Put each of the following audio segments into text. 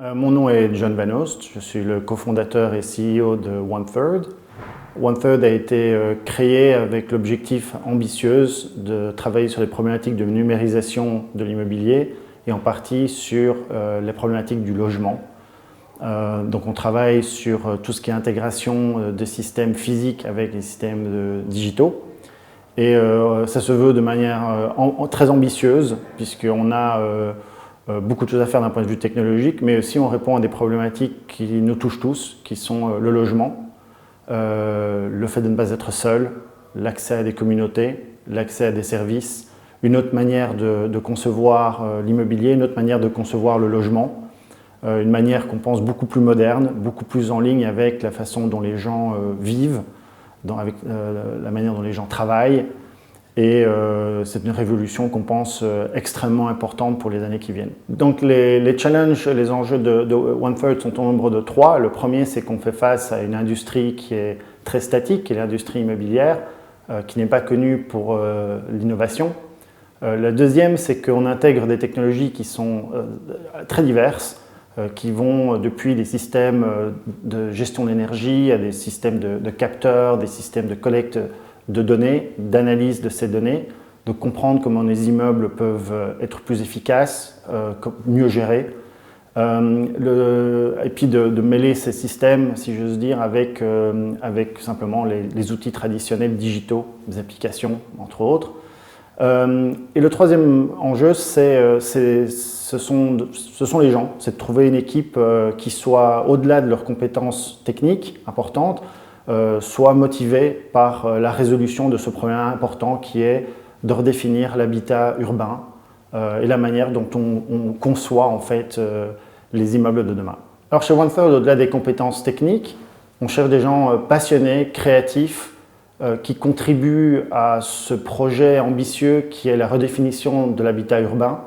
Mon nom est John Van Oost, je suis le cofondateur et CEO de OneThird. OneThird a été créé avec l'objectif ambitieux de travailler sur les problématiques de numérisation de l'immobilier et en partie sur les problématiques du logement. Donc on travaille sur tout ce qui est intégration des systèmes physiques avec les systèmes digitaux. Et ça se veut de manière très ambitieuse puisqu'on a beaucoup de choses à faire d'un point de vue technologique, mais aussi on répond à des problématiques qui nous touchent tous, qui sont le logement, le fait de ne pas être seul, l'accès à des communautés, l'accès à des services, une autre manière de concevoir l'immobilier, une autre manière de concevoir le logement, une manière qu'on pense beaucoup plus moderne, beaucoup plus en ligne avec la façon dont les gens vivent, avec la manière dont les gens travaillent. Et c'est une révolution qu'on pense extrêmement importante pour les années qui viennent. Donc les challenges, les enjeux de OneThird sont au nombre de 3. Le premier, c'est qu'on fait face à une industrie qui est très statique, qui est l'industrie immobilière, qui n'est pas connue pour l'innovation. Le deuxième, c'est qu'on intègre des technologies qui sont très diverses, qui vont depuis des systèmes de gestion d'énergie à des systèmes de capteurs, des systèmes de collecte de données, d'analyse de ces données, de comprendre comment les immeubles peuvent être plus efficaces, mieux gérés, et puis de mêler ces systèmes, si j'ose dire, avec simplement les outils traditionnels digitaux, des applications, entre autres. Et le troisième enjeu, ce sont les gens, c'est de trouver une équipe qui soit au-delà de leurs compétences techniques importantes, soit motivé par la résolution de ce problème important qui est de redéfinir l'habitat urbain et la manière dont on conçoit en fait les immeubles de demain. Alors chez OneThird, au-delà des compétences techniques, on cherche des gens passionnés, créatifs, qui contribuent à ce projet ambitieux qui est la redéfinition de l'habitat urbain,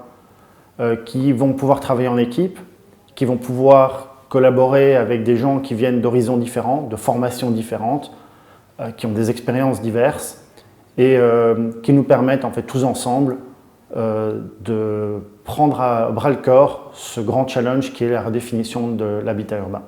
qui vont pouvoir travailler en équipe, qui vont pouvoir collaborer avec des gens qui viennent d'horizons différents, de formations différentes, qui ont des expériences diverses et qui nous permettent en fait tous ensemble de prendre à bras le corps ce grand challenge qui est la redéfinition de l'habitat urbain.